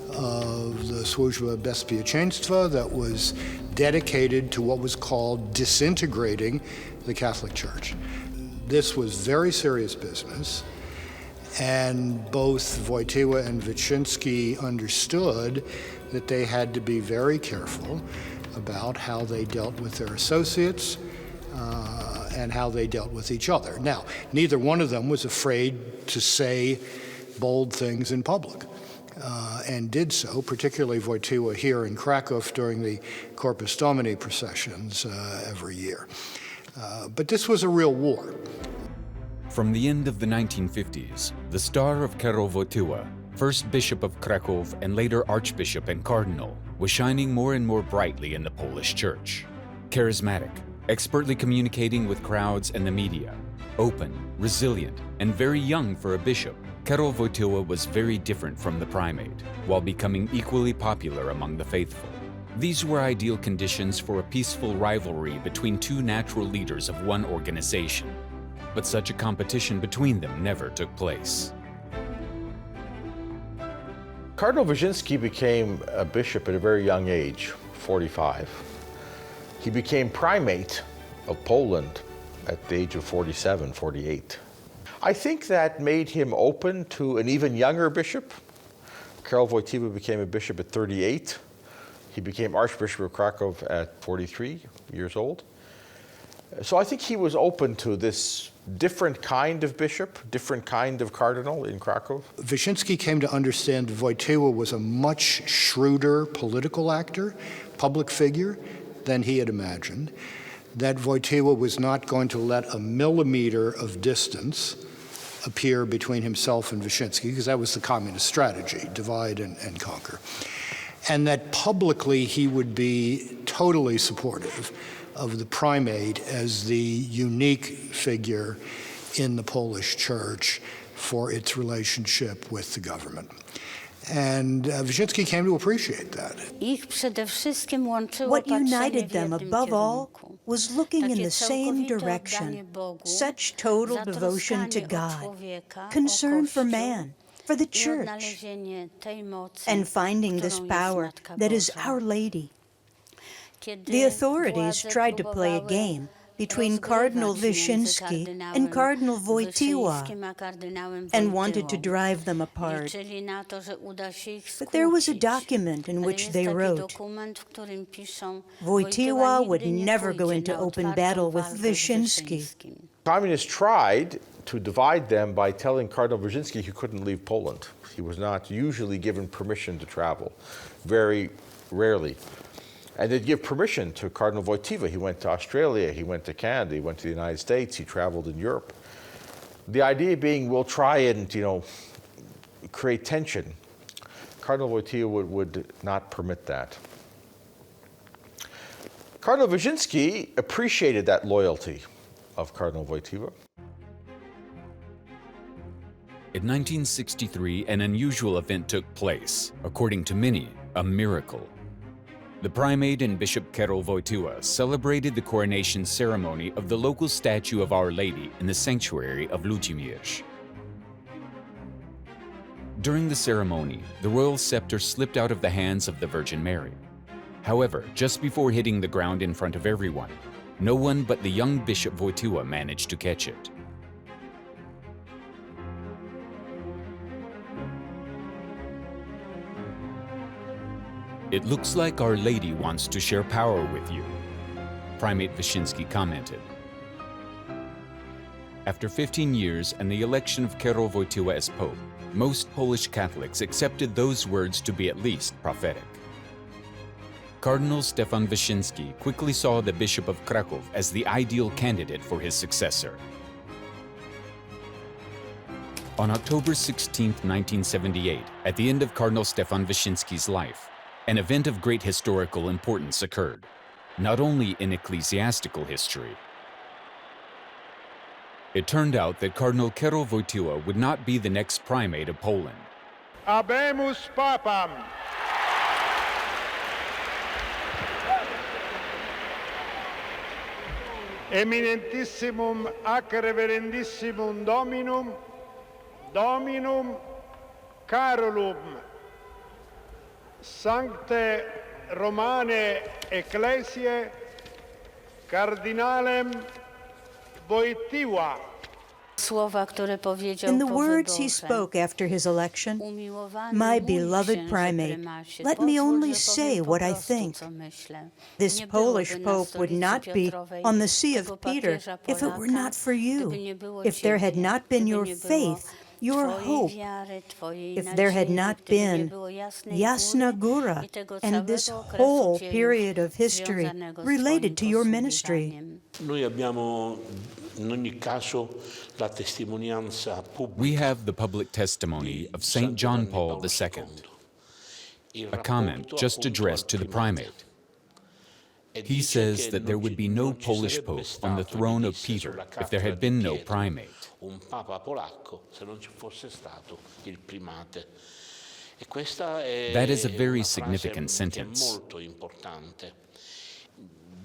[SPEAKER 2] of the Służba Bezpieczeństwa that was dedicated to what was called disintegrating the Catholic Church. This was very serious business, and both Wojtyła and Wyszyński understood that they had to be very careful about how they dealt with their associates and how they dealt with each other. Now, neither one of them was afraid to say bold things in public, and did so, particularly Wojtyła here in Krakow during the Corpus Domini processions every year. But this was a real war.
[SPEAKER 1] From the end of the 1950s, the star of Karol Wojtyła, first Bishop of Krakow and later Archbishop and Cardinal, was shining more and more brightly in the Polish Church. Charismatic, expertly communicating with crowds and the media, open, resilient, and very young for a bishop, Karol Wojtyła was very different from the primate, while becoming equally popular among the faithful. These were ideal conditions for a peaceful rivalry between two natural leaders of one organization, but such a competition between them never took place.
[SPEAKER 3] Cardinal Wyszyński became a bishop at a very young age, 45. He became primate of Poland at the age of 47, 48. I think that made him open to an even younger bishop. Karol Wojtyła became a bishop at 38. He became Archbishop of Krakow at 43 years old. So I think he was open to this different kind of bishop, different kind of cardinal in Krakow.
[SPEAKER 2] Wyszyński came to understand Wojtyła was a much shrewder political actor, public figure, than he had imagined, that Wojtyła was not going to let a millimeter of distance appear between himself and Wyszyński, because that was the communist strategy, divide and conquer. And that publicly he would be totally supportive of the primate as the unique figure in the Polish Church for its relationship with the government. And Wyszyński came to appreciate that.
[SPEAKER 5] What united them above all was looking in the same direction, such total devotion to God, concern for man, for the Church, and finding this power that is Our Lady. The authorities tried to play a game between Cardinal Wyszyński and Cardinal Wojtyła and wanted to drive them apart. But there was a document in which they wrote, Wojtyła would never go into open battle with Wyszyński.
[SPEAKER 3] Communists tried to divide them by telling Cardinal Wyszyński he couldn't leave Poland. He was not usually given permission to travel, very rarely. And they'd give permission to Cardinal Wojtyła. He went to Australia, he went to Canada, he went to the United States, he traveled in Europe. The idea being, we'll try and, create tension. Cardinal Wojtyła would not permit that. Cardinal Wyszyński appreciated that loyalty of Cardinal Wojtyła.
[SPEAKER 1] In 1963, an unusual event took place, according to many, a miracle. The primate and Bishop Karol Wojtyła celebrated the coronation ceremony of the local statue of Our Lady in the sanctuary of Ludzimierz. During the ceremony, the royal scepter slipped out of the hands of the Virgin Mary. However, just before hitting the ground in front of everyone, no one but the young Bishop Wojtyła managed to catch it. "It looks like Our Lady wants to share power with you," Primate Wyszyński commented. After 15 years and the election of Karol Wojtyła as Pope, most Polish Catholics accepted those words to be at least prophetic. Cardinal Stefan Wyszyński quickly saw the Bishop of Krakow as the ideal candidate for his successor. On October 16, 1978, at the end of Cardinal Stefan Wyszyński's life, an event of great historical importance occurred, not only in ecclesiastical history. It turned out that Cardinal Karol Wojtyła would not be the next primate of Poland.
[SPEAKER 6] Habemus Papam. Eminentissimum ac reverendissimum Dominum Carolum Sancte Romane Ecclesiae Cardinalem Wojtyła.
[SPEAKER 7] Słowa, które powiedział
[SPEAKER 5] In the
[SPEAKER 7] po
[SPEAKER 5] words he
[SPEAKER 7] wyborze.
[SPEAKER 5] spoke after his election,
[SPEAKER 7] Umiłowany
[SPEAKER 5] My
[SPEAKER 7] mój
[SPEAKER 5] beloved
[SPEAKER 7] księże
[SPEAKER 5] primate,
[SPEAKER 7] prymasie,
[SPEAKER 5] let me
[SPEAKER 7] pozwól,
[SPEAKER 5] only
[SPEAKER 7] że
[SPEAKER 5] say
[SPEAKER 7] powiem po
[SPEAKER 5] what I
[SPEAKER 7] prostu,
[SPEAKER 5] think.
[SPEAKER 7] co myślę.
[SPEAKER 5] This
[SPEAKER 7] Nie byłoby
[SPEAKER 5] Polish
[SPEAKER 7] na
[SPEAKER 5] Pope would
[SPEAKER 7] stolicy
[SPEAKER 5] not be
[SPEAKER 7] Piotrowej
[SPEAKER 5] on the See
[SPEAKER 7] tego
[SPEAKER 5] of Peter
[SPEAKER 7] papieża
[SPEAKER 5] if it were
[SPEAKER 7] Polaka,
[SPEAKER 5] not for you,
[SPEAKER 7] gdyby nie było
[SPEAKER 5] if there had
[SPEAKER 7] ciebie,
[SPEAKER 5] not been
[SPEAKER 7] gdyby
[SPEAKER 5] your
[SPEAKER 7] nie było
[SPEAKER 5] faith, your
[SPEAKER 7] Twojej
[SPEAKER 5] hope,
[SPEAKER 7] wiary, Twojej
[SPEAKER 5] if there had
[SPEAKER 7] nadziei,
[SPEAKER 5] not
[SPEAKER 7] gdyby nie
[SPEAKER 5] been
[SPEAKER 7] było jasnej
[SPEAKER 5] Jasna
[SPEAKER 7] góry
[SPEAKER 5] Góra
[SPEAKER 7] i tego
[SPEAKER 5] and this
[SPEAKER 7] całego okresu
[SPEAKER 5] whole
[SPEAKER 7] dziejów
[SPEAKER 5] period of history
[SPEAKER 7] związanego z
[SPEAKER 5] related to
[SPEAKER 7] Twoim
[SPEAKER 5] your ministry.
[SPEAKER 7] posługiwaniem.
[SPEAKER 8] Noi abbiamo in ogni caso la testimonianza pubblica.
[SPEAKER 1] We have the public testimony of St. John Paul II, a comment just addressed to the primate. He says that there would be no Polish pope on the throne of Peter if there had been no primate.
[SPEAKER 8] Un papa polacco se non ci fosse stato il primate. E questa è
[SPEAKER 1] That is a very
[SPEAKER 8] una frase
[SPEAKER 1] significant
[SPEAKER 8] che è
[SPEAKER 1] sentence.
[SPEAKER 8] molto importante.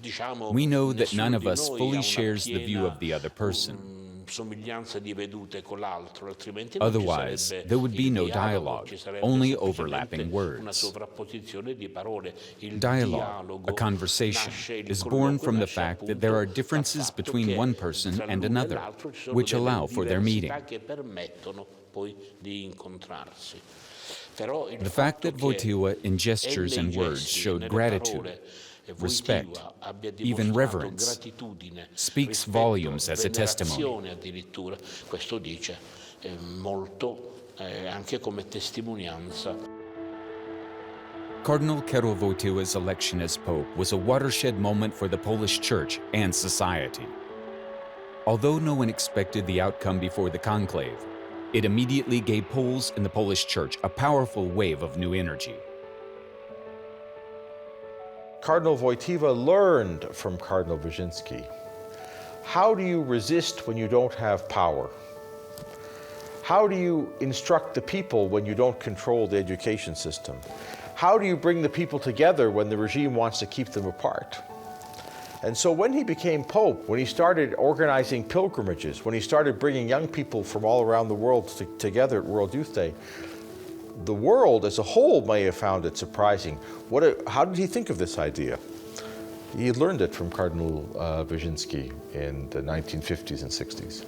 [SPEAKER 8] Diciamo,
[SPEAKER 1] We know that none
[SPEAKER 8] nessuno
[SPEAKER 1] of
[SPEAKER 8] di
[SPEAKER 1] us
[SPEAKER 8] noi ha
[SPEAKER 1] fully
[SPEAKER 8] una
[SPEAKER 1] shares the view
[SPEAKER 8] piena,
[SPEAKER 1] of the other person.
[SPEAKER 8] somiglianza di vedute con l'altro, altrimenti non ci
[SPEAKER 1] Otherwise,
[SPEAKER 8] sarebbe
[SPEAKER 1] there would be
[SPEAKER 8] il
[SPEAKER 1] no
[SPEAKER 8] dialogo,
[SPEAKER 1] dialogue,
[SPEAKER 8] ci sarebbe
[SPEAKER 1] only
[SPEAKER 8] semplicemente
[SPEAKER 1] overlapping
[SPEAKER 8] una
[SPEAKER 1] words.
[SPEAKER 8] sovrapposizione di parole. Il
[SPEAKER 1] Dialogue,
[SPEAKER 8] dialogo
[SPEAKER 1] a conversation,
[SPEAKER 8] nasce, il
[SPEAKER 1] is
[SPEAKER 8] colloquio
[SPEAKER 1] born from the
[SPEAKER 8] nasce
[SPEAKER 1] fact that
[SPEAKER 8] appunto
[SPEAKER 1] there are
[SPEAKER 8] dal
[SPEAKER 1] differences
[SPEAKER 8] fatto
[SPEAKER 1] between
[SPEAKER 8] che
[SPEAKER 1] one person
[SPEAKER 8] tra
[SPEAKER 1] and
[SPEAKER 8] l'uno e
[SPEAKER 1] another,
[SPEAKER 8] l'altro ci sono
[SPEAKER 1] which
[SPEAKER 8] delle
[SPEAKER 1] allow for their meeting.
[SPEAKER 8] diversità che permettono poi di incontrarsi. Però il
[SPEAKER 1] The fact that
[SPEAKER 8] fatto che
[SPEAKER 1] Wojtyła in gestures
[SPEAKER 8] e nei
[SPEAKER 1] and words
[SPEAKER 8] gesti,
[SPEAKER 1] showed
[SPEAKER 8] nelle
[SPEAKER 1] gratitude,
[SPEAKER 8] parole,
[SPEAKER 1] respect,
[SPEAKER 8] Wojtyła abbia
[SPEAKER 1] even
[SPEAKER 8] dimostrato
[SPEAKER 1] reverence,
[SPEAKER 8] gratitudine,
[SPEAKER 1] speaks
[SPEAKER 8] rispetto,
[SPEAKER 1] volumes as a testimony.
[SPEAKER 8] venerazione addirittura, questo dice molto anche come testimonianza.
[SPEAKER 1] Cardinal Karol Wojtyła's election as Pope was a watershed moment for the Polish Church and society. Although no one expected the outcome before the conclave, it immediately gave Poles in the Polish Church a powerful wave of new energy.
[SPEAKER 3] Cardinal Wojtyła learned from Cardinal Wyszyński. How do you resist when you don't have power? How do you instruct the people when you don't control the education system? How do you bring the people together when the regime wants to keep them apart? And so when he became Pope, when he started organizing pilgrimages, when he started bringing young people from all around the world together at World Youth Day, the world as a whole may have found it surprising. How did he think of this idea? He had learned it from Cardinal Wyszyński in the 1950s and 60s.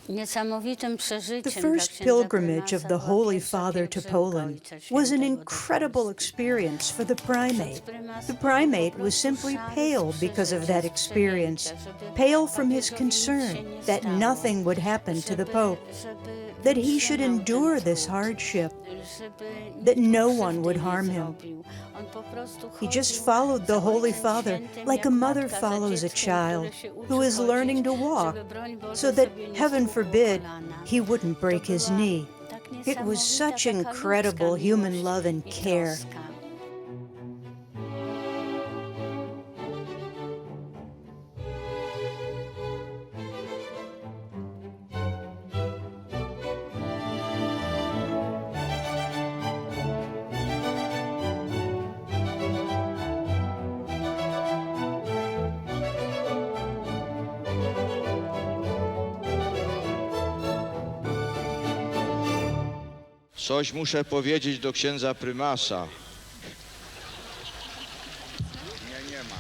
[SPEAKER 5] The first pilgrimage of the Holy Father to Poland was an incredible experience for the primate. The primate was simply pale because of that experience, pale from his concern that nothing would happen to the Pope, that he should endure this hardship, that no one would harm him. He just followed the Holy Father like a mother follows a child who is learning to walk, so that, heaven forbid, he wouldn't break his knee. It was such incredible human love and care.
[SPEAKER 9] Coś muszę powiedzieć do księdza prymasa. Nie ma.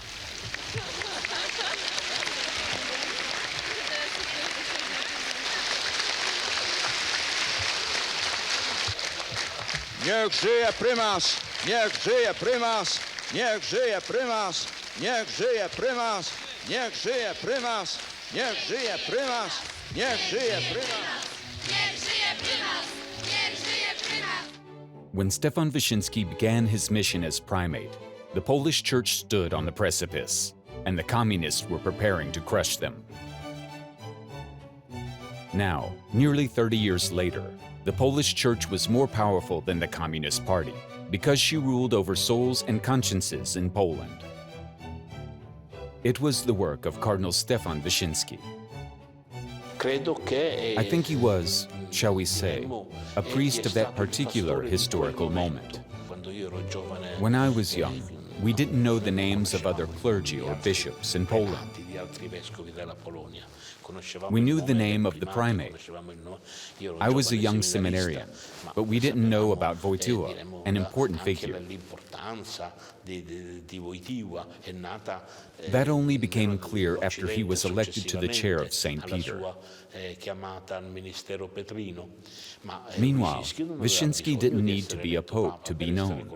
[SPEAKER 9] Niech żyje prymas! Niech żyje prymas! Niech żyje prymas! Niech żyje prymas! Niech żyje prymas! Niech żyje prymas! Niech żyje prymas! Niech żyje prymas!
[SPEAKER 1] When Stefan Wyszyński began his mission as primate, the Polish Church stood on the precipice, and the communists were preparing to crush them. Now, nearly 30 years later, the Polish Church was more powerful than the Communist Party because she ruled over souls and consciences in Poland. It was the work of Cardinal Stefan Wyszyński. I think he was, shall we say, a priest of that particular historical moment. When I was young, we didn't know the names of other clergy or bishops in Poland. We knew the name of the primate. I was a young seminarian, but we didn't know about Wojtyła, an important figure. That only became clear after he was elected to the chair of St. Peter. Meanwhile, Wyszyński didn't need to be a pope to be known.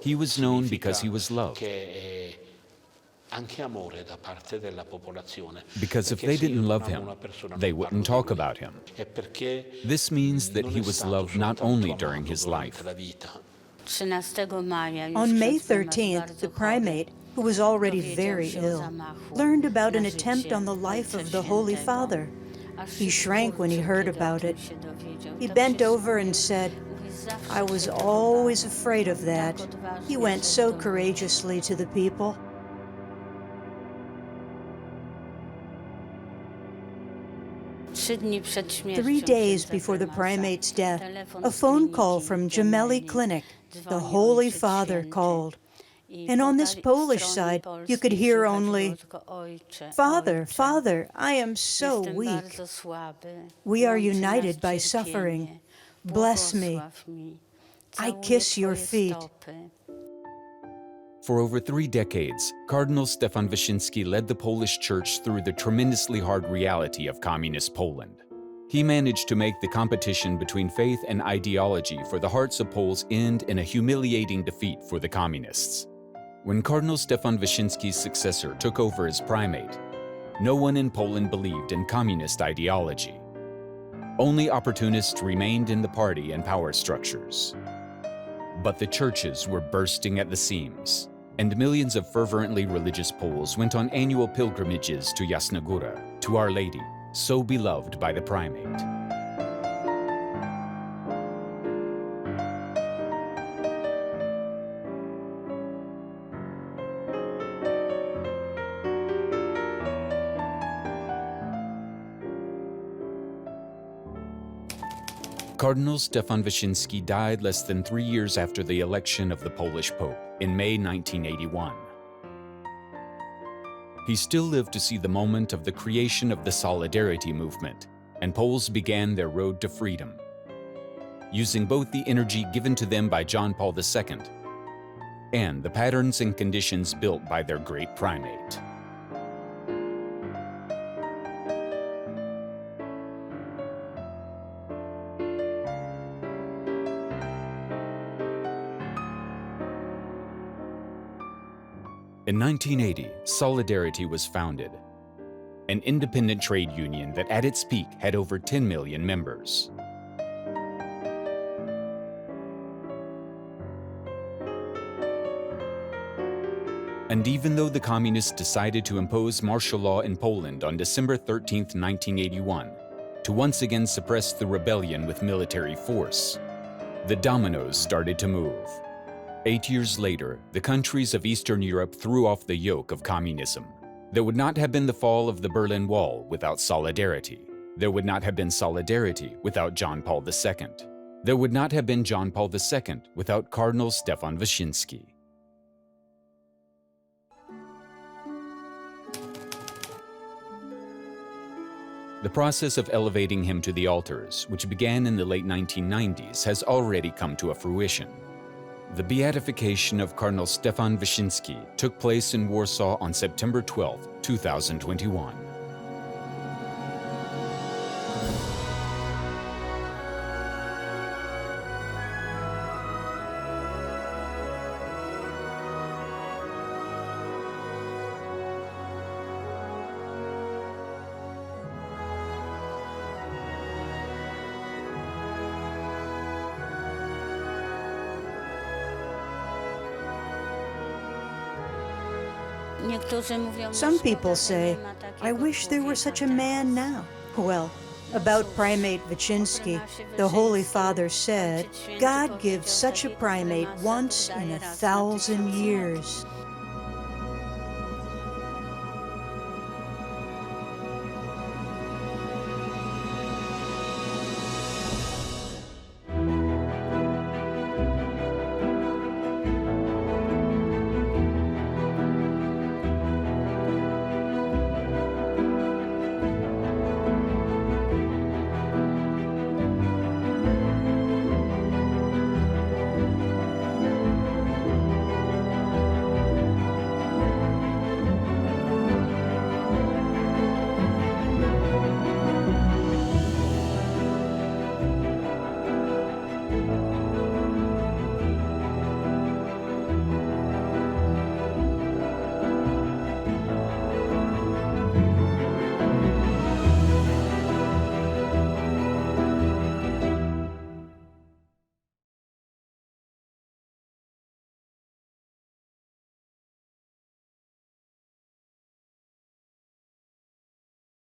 [SPEAKER 1] He was known because he was loved. Because if they didn't love him, they wouldn't talk about him. This means that he was loved not only during his life.
[SPEAKER 5] On May 13th, the primate, who was already very ill, learned about an attempt on the life of the Holy Father. He shrank when he heard about it. He bent over and said, "I was always afraid of that." He went so courageously to the people. 3 days before the primate's death, a phone call from Gemelli Clinic, the Holy Father called. And on this Polish side, you could hear only, "Father, Father, I am so weak. We are united by suffering. Bless me. I kiss your feet."
[SPEAKER 1] For over 3 decades, Cardinal Stefan Wyszyński led the Polish Church through the tremendously hard reality of Communist Poland. He managed to make the competition between faith and ideology for the hearts of Poles end in a humiliating defeat for the Communists. When Cardinal Stefan Wyszyński's successor took over as primate, no one in Poland believed in communist ideology. Only opportunists remained in the party and power structures. But the churches were bursting at the seams, and millions of fervently religious Poles went on annual pilgrimages to Jasna Góra, to Our Lady, so beloved by the primate. Cardinal Stefan Wyszyński died less than 3 years after the election of the Polish Pope in May 1981. He still lived to see the moment of the creation of the Solidarity movement, and Poles began their road to freedom, using both the energy given to them by John Paul II and the patterns and conditions built by their great primate. In 1980, Solidarity was founded, an independent trade union that at its peak had over 10 million members. And even though the communists decided to impose martial law in Poland on December 13, 1981, to once again suppress the rebellion with military force, the dominoes started to move. 8 years later, the countries of Eastern Europe threw off the yoke of communism. There would not have been the fall of the Berlin Wall without solidarity. There would not have been solidarity without John Paul II. There would not have been John Paul II without Cardinal Stefan Wyszyński. The process of elevating him to the altars, which began in the late 1990s, has already come to a fruition. The beatification of Cardinal Stefan Wyszyński took place in Warsaw on September 12, 2021.
[SPEAKER 5] Some people say, "I wish there were such a man now." Well, About Primate Wyszyński, the Holy Father said, God gives such a primate once in 1,000 years.